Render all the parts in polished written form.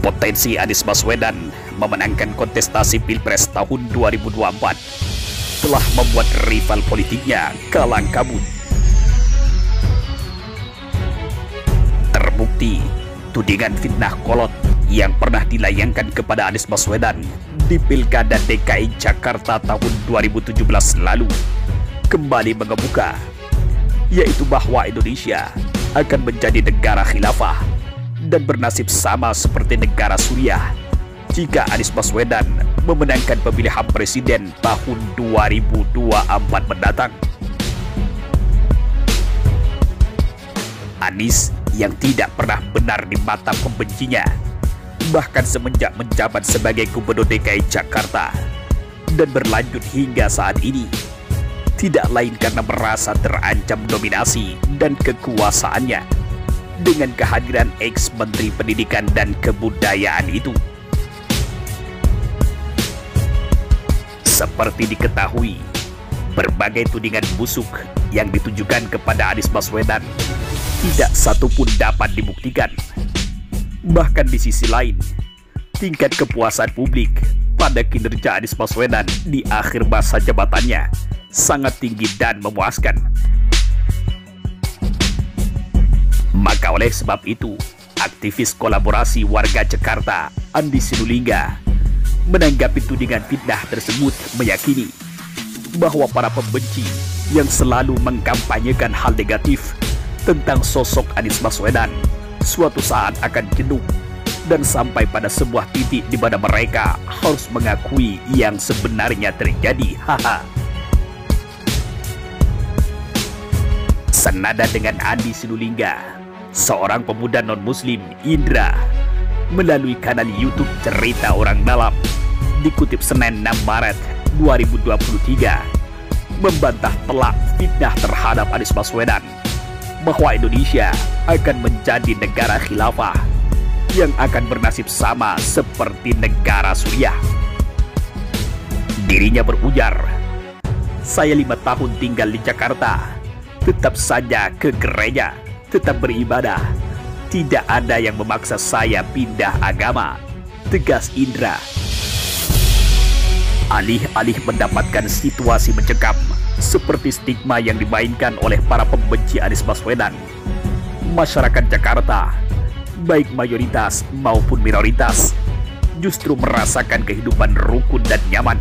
Potensi Anies Baswedan memenangkan kontestasi Pilpres tahun 2024 telah membuat rival politiknya kalang kabut. Terbukti tudingan fitnah kolot yang pernah dilayangkan kepada Anies Baswedan di Pilkada DKI Jakarta tahun 2017 lalu kembali mengemuka, yaitu bahwa Indonesia akan menjadi negara khilafah dan bernasib sama seperti negara Suriah jika Anies Baswedan memenangkan pemilihan presiden tahun 2024 mendatang. Anies yang tidak pernah benar di mata pembencinya, bahkan semenjak menjabat sebagai Gubernur DKI Jakarta dan berlanjut hingga saat ini, tidak lain karena merasa terancam dominasi dan kekuasaannya dengan kehadiran ex-Menteri Pendidikan dan Kebudayaan itu. Seperti diketahui, berbagai tudingan busuk yang ditujukan kepada Anies Baswedan tidak satupun dapat dibuktikan. Bahkan di sisi lain, tingkat kepuasan publik pada kinerja Anies Baswedan di akhir masa jabatannya sangat tinggi dan memuaskan. Maka oleh sebab itu, aktivis kolaborasi warga Jakarta, Andi Sinulinga, menanggapi tudingan fitnah tersebut meyakini bahwa para pembenci yang selalu mengkampanyekan hal negatif tentang sosok Anies Baswedan suatu saat akan jenuh dan sampai pada sebuah titik di mana mereka harus mengakui yang sebenarnya terjadi. Senada dengan Andi Sinulinga, seorang pemuda non-muslim, Indra, melalui kanal YouTube Cerita Orang Dalam, dikutip Senin 6 Maret 2023, membantah telak fitnah terhadap Anies Baswedan bahwa Indonesia akan menjadi negara khilafah yang akan bernasib sama seperti negara Suriah. Dirinya berujar, "Saya 5 tahun tinggal di Jakarta, tetap saja ke gereja, tetap beribadah. Tidak ada yang memaksa saya pindah agama," tegas Indra. Alih-alih mendapatkan situasi mencekam seperti stigma yang dimainkan oleh para pembenci Anies Baswedan, masyarakat Jakarta, baik mayoritas maupun minoritas, justru merasakan kehidupan rukun dan nyaman.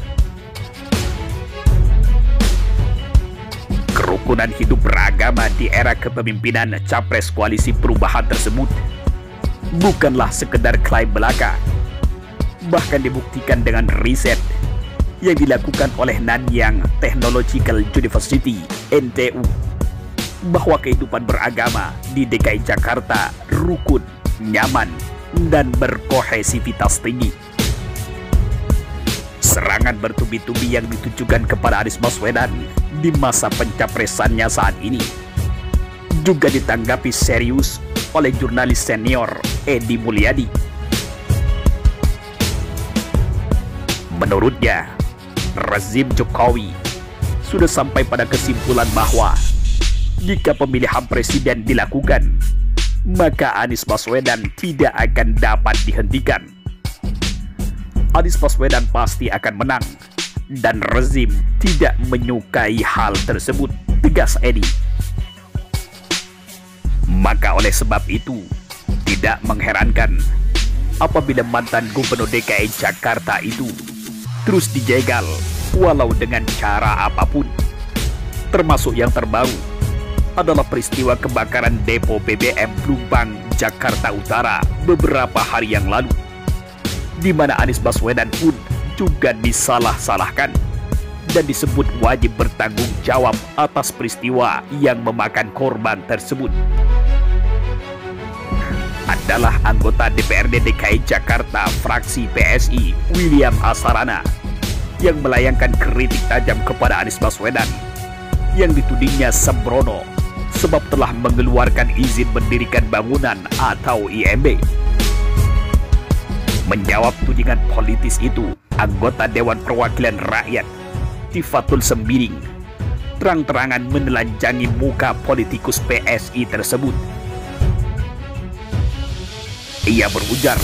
Kerukunan hidup beragama di era kepemimpinan Capres Koalisi Perubahan tersebut bukanlah sekedar klaim belaka, bahkan dibuktikan dengan riset yang dilakukan oleh Nanyang Technological University (NTU) bahwa kehidupan beragama di DKI Jakarta rukun, nyaman, dan berkohesivitas tinggi. Serangan bertubi-tubi yang ditujukan kepada Anies Baswedan di masa pencapresannya saat ini juga ditanggapi serius oleh jurnalis senior Edi Mulyadi. Menurutnya, rezim Jokowi sudah sampai pada kesimpulan bahwa jika pemilihan presiden dilakukan, maka Anies Baswedan tidak akan dapat dihentikan. Anies Baswedan pasti akan menang dan rezim tidak menyukai hal tersebut, tegas Edi. Maka oleh sebab itu, tidak mengherankan apabila mantan Gubernur DKI Jakarta itu terus dijegal walau dengan cara apapun. Termasuk yang terbaru adalah peristiwa kebakaran depo BBM Plumbang, Jakarta Utara beberapa hari yang lalu, di mana Anies Baswedan pun juga disalah-salahkan dan disebut wajib bertanggung jawab atas peristiwa yang memakan korban tersebut. Adalah anggota DPRD DKI Jakarta fraksi PSI William Asarana yang melayangkan kritik tajam kepada Anies Baswedan yang ditudingnya sembrono sebab telah mengeluarkan izin mendirikan bangunan atau IMB. Menjawab tudingan politis itu, anggota Dewan Perwakilan Rakyat Tifatul Sembiring terang-terangan menelanjangi muka politikus PSI tersebut. Ia berujar,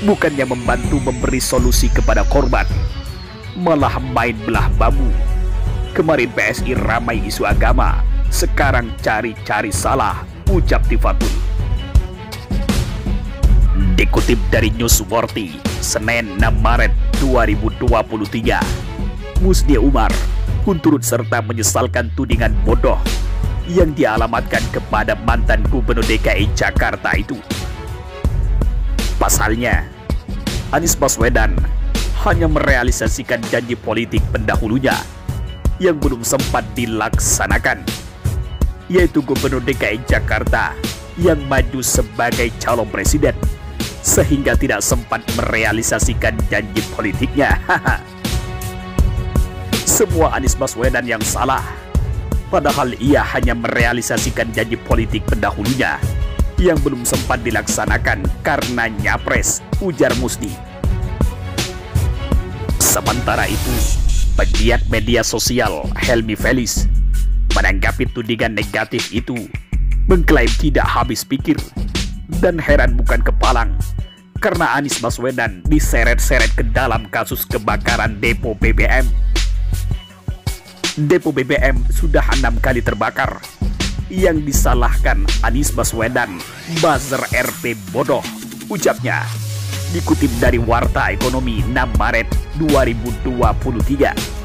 Bukannya membantu memberi solusi kepada korban, malah main belah bambu. Kemarin PSI ramai isu agama, sekarang cari-cari salah, ucap Tifatul. Dikutip dari Newsworthy, Senin 6 Maret 2023, Musdia Umar pun turut serta menyesalkan tudingan bodoh yang dialamatkan kepada mantan Gubernur DKI Jakarta itu. Pasalnya, Anies Baswedan hanya merealisasikan janji politik pendahulunya yang belum sempat dilaksanakan, yaitu Gubernur DKI Jakarta yang maju sebagai calon presiden, sehingga tidak sempat merealisasikan janji politiknya. Semua Anies Baswedan yang salah, padahal ia hanya merealisasikan janji politik pendahulunya yang belum sempat dilaksanakan karena nyapres, ujar Musdi. Sementara itu, pegiat media sosial Helmi Felis menanggapi tudingan negatif itu, mengklaim tidak habis pikir dan heran bukan kepalang karena Anies Baswedan diseret-seret ke dalam kasus kebakaran depo BBM. Depo BBM sudah 6 kali terbakar. Yang disalahkan Anies Baswedan, buzzer RP bodoh, ucapnya. Dikutip dari Warta Ekonomi 6 Maret 2023.